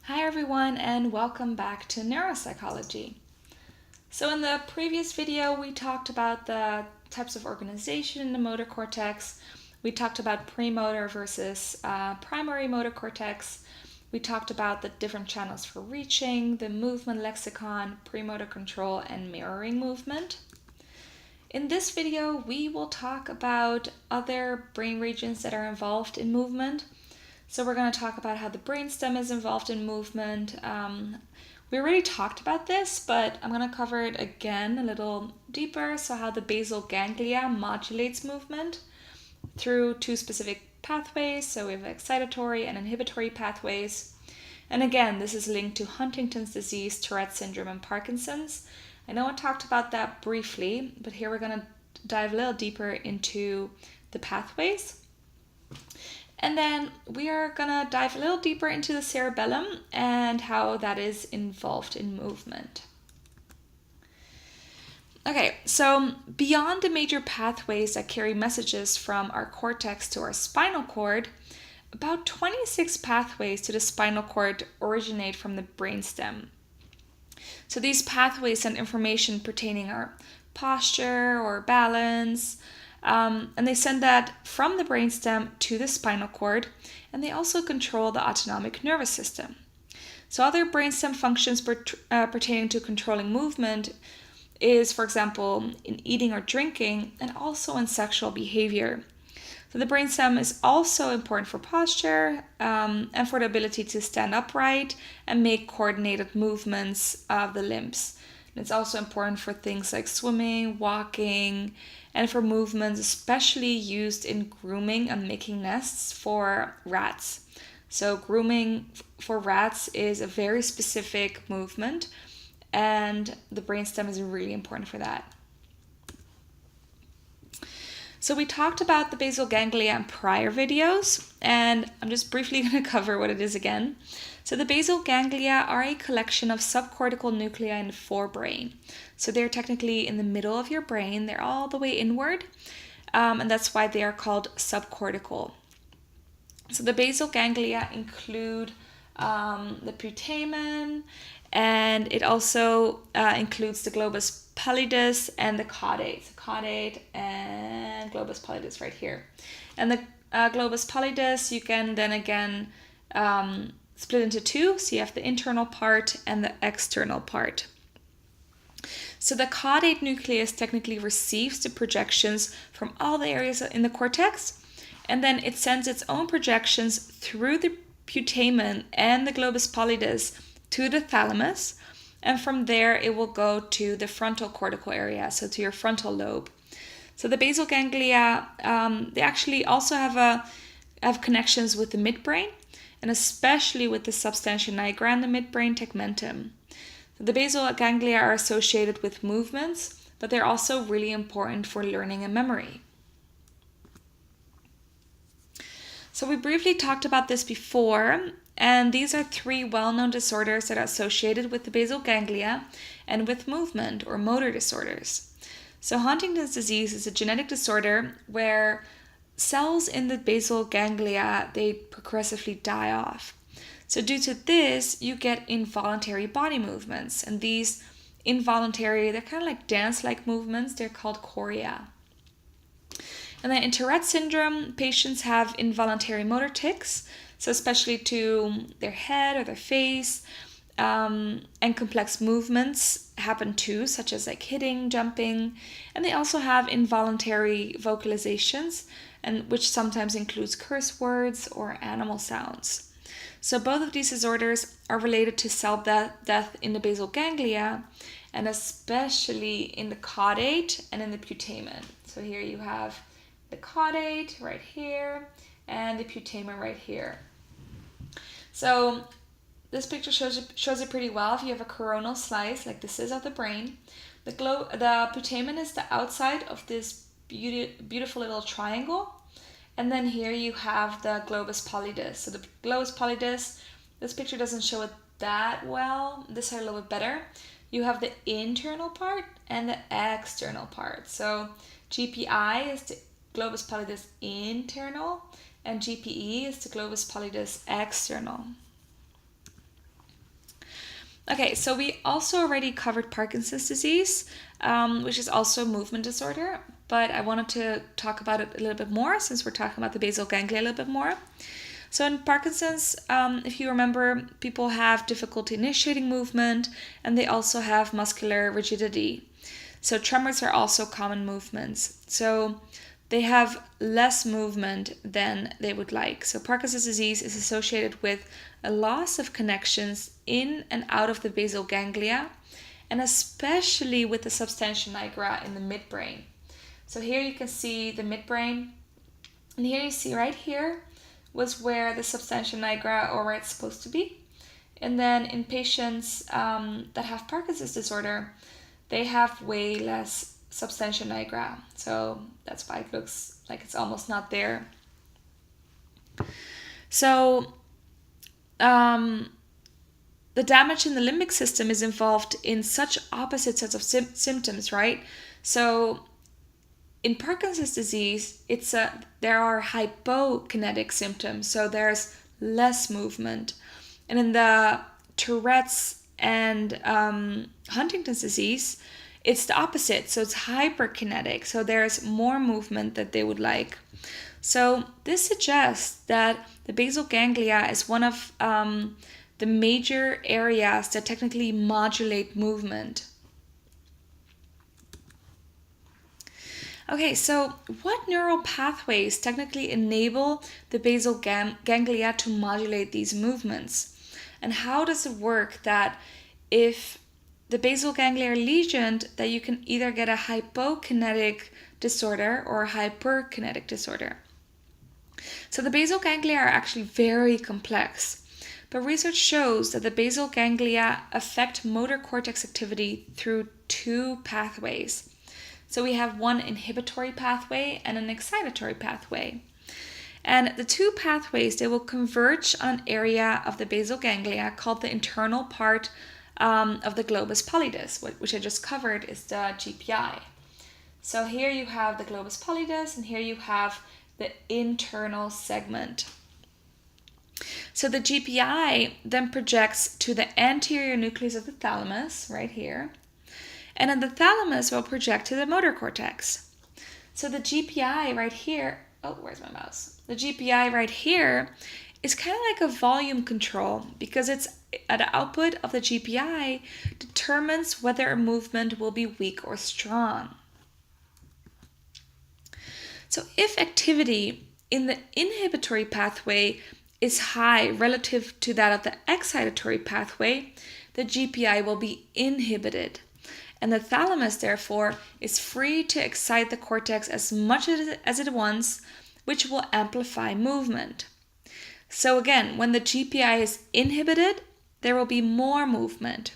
Hi everyone and welcome back to Neuropsychology. So in the previous video we talked about the types of organization in the motor cortex. We talked about premotor versus primary motor cortex. We talked about the different channels for reaching, the movement lexicon, premotor control, and mirroring movement. In this video we will talk about other brain regions that are involved in movement. So we're going to talk about how the brainstem is involved in movement. We already talked about this, but I'm going to cover it again a little deeper. So how the basal ganglia modulates movement through two specific pathways. So we have excitatory and inhibitory pathways. And again, this is linked to Huntington's disease, Tourette syndrome, and Parkinson's. I know I talked about that briefly, but here we're going to dive a little deeper into the pathways. And then we are going to dive a little deeper into the cerebellum and how that is involved in movement. Okay, so beyond the major pathways that carry messages from our cortex to our spinal cord, about 26 pathways to the spinal cord originate from the brainstem. So these pathways send information pertaining our posture or balance, and they send that from the brainstem to the spinal cord, and they also control the autonomic nervous system. So other brainstem functions pertaining to controlling movement is, for example, in eating or drinking, and also in sexual behavior. So the brainstem is also important for posture and for the ability to stand upright and make coordinated movements of the limbs. And it's also important for things like swimming, walking, and for movements especially used in grooming and making nests for rats. So grooming for rats is a very specific movement, and the brainstem is really important for that. So we talked about the basal ganglia in prior videos, and I'm just briefly going to cover what it is again. So the basal ganglia are a collection of subcortical nuclei in the forebrain. So they're technically in the middle of your brain. They're all the way inward, and that's why they are called subcortical. So the basal ganglia include the putamen, and it also includes the globus pallidus and the caudate. So caudate and globus pallidus right here. And the globus pallidus you can then again split into two. So you have the internal part and the external part. So the caudate nucleus technically receives the projections from all the areas in the cortex, and then it sends its own projections through the putamen and the globus pallidus to the thalamus, and from there it will go to the frontal cortical area, so to your frontal lobe. So the basal ganglia, they actually also have connections with the midbrain, and especially with the substantia nigra and the midbrain tegmentum. So the basal ganglia are associated with movements, but they're also really important for learning and memory. So we briefly talked about this before, and these are three well-known disorders that are associated with the basal ganglia and with movement or motor disorders. So Huntington's disease is a genetic disorder where cells in the basal ganglia, they progressively die off. So due to this, you get involuntary body movements, and these involuntary, they're kind of like dance-like movements, they're called chorea. And then in Tourette syndrome, patients have involuntary motor tics, so especially to their head or their face, and complex movements happen too, such as like hitting, jumping, and they also have involuntary vocalizations, and which sometimes includes curse words or animal sounds. So both of these disorders are related to cell death in the basal ganglia, and especially in the caudate and in the putamen. So here you have the caudate right here and the putamen right here. So this picture shows it pretty well. If you have a coronal slice like this is of the brain, the putamen is the outside of this beautiful little triangle, and then here you have the globus pallidus. So the globus pallidus, this picture doesn't show it that well. This side a little bit better. You have the internal part and the external part. So GPI is the globus pallidus internal, and GPE is the globus pallidus external. Okay, so we also already covered Parkinson's disease, which is also a movement disorder, but I wanted to talk about it a little bit more since we're talking about the basal ganglia a little bit more. So in Parkinson's, if you remember, people have difficulty initiating movement and they also have muscular rigidity. So tremors are also common movements. So they have less movement than they would like. So Parkinson's disease is associated with a loss of connections in and out of the basal ganglia, and especially with the substantia nigra in the midbrain. So here you can see the midbrain, and here you see right here was where the substantia nigra, or where it's supposed to be. And then in patients that have Parkinson's disorder, they have way less substantia nigra. So that's why it looks like it's almost not there. So the damage in the limbic system is involved in such opposite sets of symptoms, right? So in Parkinson's disease, there are hypokinetic symptoms, so there's less movement. And in the Tourette's and Huntington's disease, it's the opposite, so it's hyperkinetic, so there's more movement that they would like. So this suggests that the basal ganglia is one of the major areas that technically modulate movement. Okay, so what neural pathways technically enable the basal ganglia to modulate these movements? And how does it work that if the basal ganglia are lesioned, that you can either get a hypokinetic disorder or a hyperkinetic disorder? So the basal ganglia are actually very complex, but research shows that the basal ganglia affect motor cortex activity through two pathways. So we have one inhibitory pathway and an excitatory pathway. And the two pathways, they will converge on an area of the basal ganglia called the internal part of the globus pallidus, which I just covered is the GPI. So here you have the globus pallidus and here you have the internal segment. So the GPI then projects to the anterior nucleus of the thalamus, right here. And then the thalamus will project to the motor cortex. So the GPI right here, where's my mouse? The GPI right here is kind of like a volume control because it's at the output of the GPI determines whether a movement will be weak or strong. So if activity in the inhibitory pathway is high relative to that of the excitatory pathway, the GPI will be inhibited. And the thalamus, therefore, is free to excite the cortex as much as it wants, which will amplify movement. So again, when the GPI is inhibited, there will be more movement.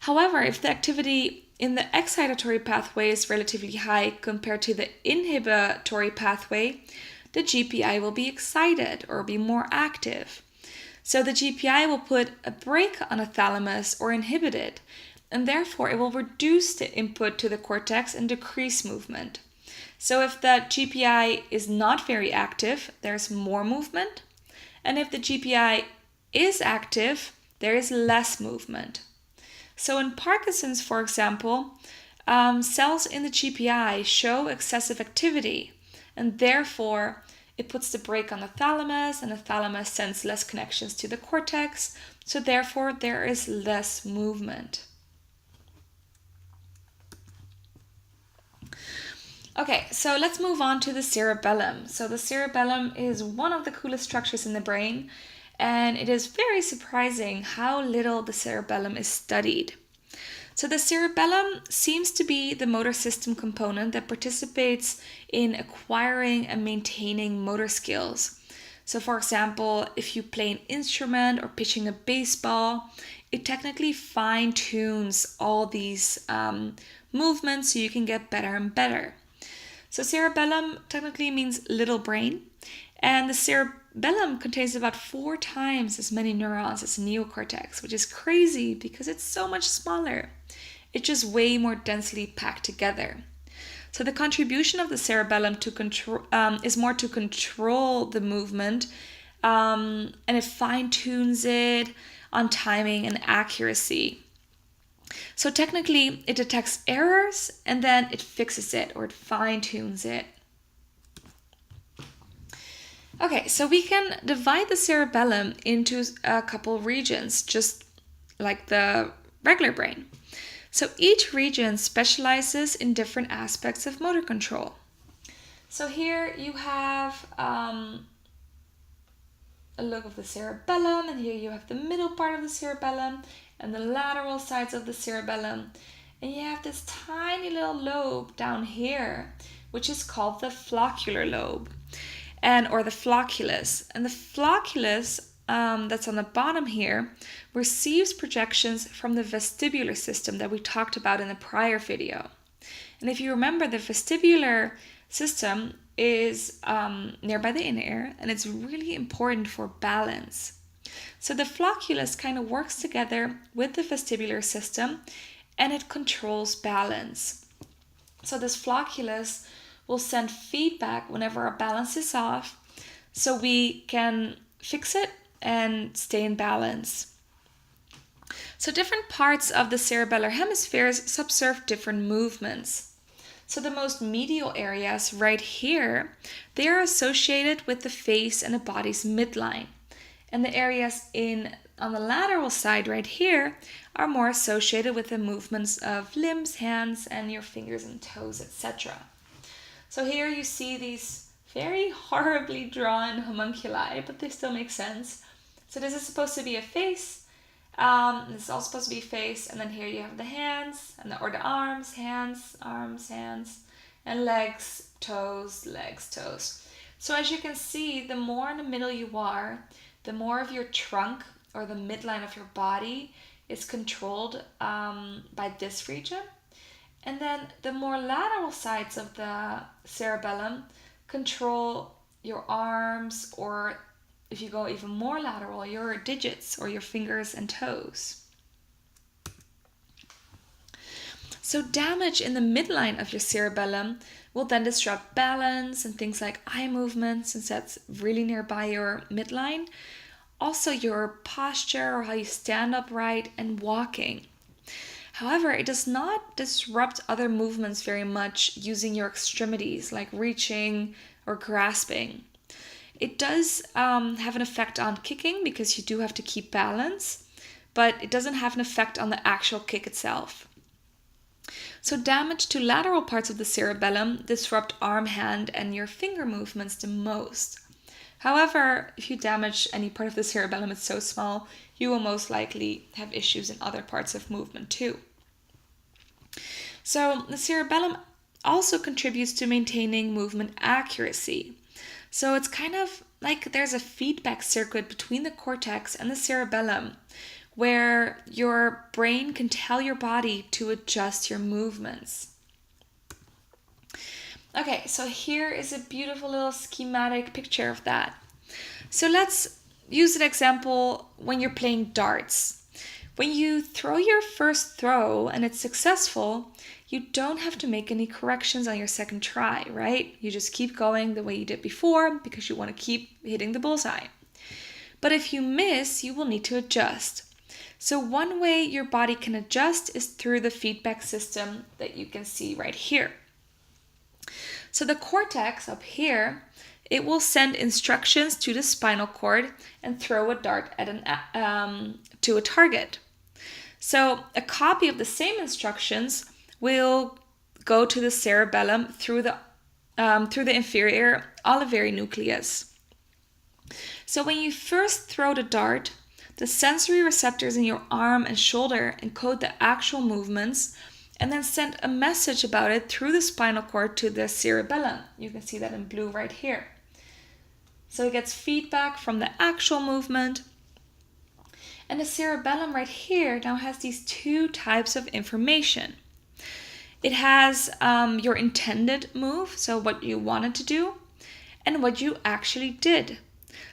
However, if the activity in the excitatory pathway is relatively high compared to the inhibitory pathway, the GPI will be excited or be more active. So the GPI will put a brake on a thalamus or inhibit it, and therefore it will reduce the input to the cortex and decrease movement. So if the GPI is not very active, there's more movement, and if the GPI is active, there is less movement. So in Parkinson's, for example, cells in the GPI show excessive activity, and therefore it puts the brake on the thalamus, and the thalamus sends less connections to the cortex, so therefore there is less movement. Okay, so let's move on to the cerebellum. So the cerebellum is one of the coolest structures in the brain, and it is very surprising how little the cerebellum is studied. So the cerebellum seems to be the motor system component that participates in acquiring and maintaining motor skills. So for example, if you play an instrument or pitching a baseball, it technically fine-tunes all these movements so you can get better and better. So cerebellum technically means little brain, and the cerebellum contains about 4 times as many neurons as neocortex, which is crazy because it's so much smaller. It's just way more densely packed together. So the contribution of the cerebellum to control is more to control the movement, and it fine-tunes it on timing and accuracy. So technically, it detects errors and then it fixes it, or it fine-tunes it. Okay, so we can divide the cerebellum into a couple regions, just like the regular brain. So each region specializes in different aspects of motor control. So here you have a look of the cerebellum, and here you have the middle part of the cerebellum and the lateral sides of the cerebellum. And you have this tiny little lobe down here, which is called the floccular lobe, or the flocculus. And the flocculus, that's on the bottom here, receives projections from the vestibular system that we talked about in the prior video. And if you remember, the vestibular system is nearby the inner ear, and it's really important for balance. So the flocculus kind of works together with the vestibular system, and it controls balance. So this flocculus will send feedback whenever our balance is off, so we can fix it and stay in balance. So different parts of the cerebellar hemispheres subserve different movements. So the most medial areas right here, they are associated with the face and the body's midline. And the areas on the lateral side right here are more associated with the movements of limbs, hands, and your fingers and toes, etc. So here you see these very horribly drawn homunculi, but they still make sense. So this is supposed to be a face. This is also supposed to be face, and then here you have the hands, or the arms, hands, and legs, toes. So as you can see, the more in the middle you are, the more of your trunk or the midline of your body is controlled by this region. And then the more lateral sides of the cerebellum control your arms, or if you go even more lateral, your digits or your fingers and toes. So damage in the midline of your cerebellum will then disrupt balance and things like eye movement, since that's really nearby your midline. Also your posture, or how you stand upright, and walking. However, it does not disrupt other movements very much using your extremities, like reaching or grasping. It does have an effect on kicking, because you do have to keep balance, but it doesn't have an effect on the actual kick itself. So damage to lateral parts of the cerebellum disrupt arm, hand, and your finger movements the most. However, if you damage any part of the cerebellum, it's so small, you will most likely have issues in other parts of movement too. So the cerebellum also contributes to maintaining movement accuracy. So it's kind of like there's a feedback circuit between the cortex and the cerebellum, where your brain can tell your body to adjust your movements. Okay, so here is a beautiful little schematic picture of that. So let's use an example when you're playing darts. When you throw your first throw and it's successful, you don't have to make any corrections on your second try, right? You just keep going the way you did before, because you want to keep hitting the bullseye. But if you miss, you will need to adjust. So one way your body can adjust is through the feedback system that you can see right here. So the cortex up here, it will send instructions to the spinal cord and throw a dart at to a target. So a copy of the same instructions will go to the cerebellum through the inferior olivary nucleus. So when you first throw the dart, the sensory receptors in your arm and shoulder encode the actual movements and then send a message about it through the spinal cord to the cerebellum. You can see that in blue right here. So it gets feedback from the actual movement. And the cerebellum right here now has these two types of information. It has your intended move, so what you wanted to do, and what you actually did.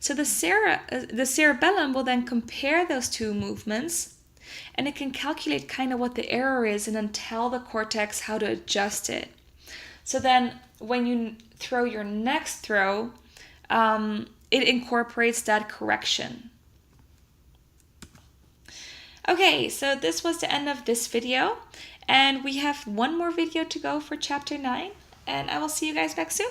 So the cerebellum will then compare those two movements, and it can calculate kind of what the error is and then tell the cortex how to adjust it. So then when you throw your next throw, it incorporates that correction. Okay, so this was the end of this video, and we have one more video to go for chapter 9, and I will see you guys back soon.